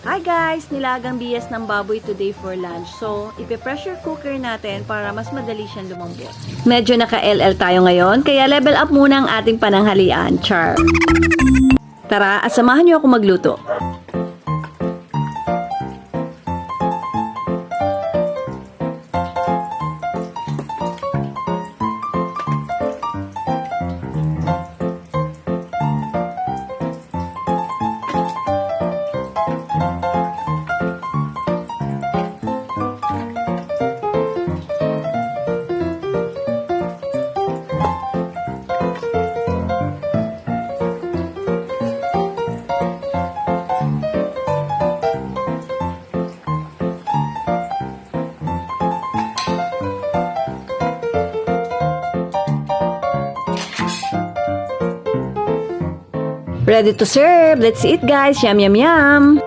Hi guys! Nilagang bias ng baboy today for lunch. So, ipe-pressure cooker natin para mas madali siyang lumambot. Medyo naka-LL tayo ngayon, kaya level up muna ang ating pananghalian. Char! Tara, at samahan niyo ako magluto. Ready to serve. Let's eat guys. Yum, yum, yum.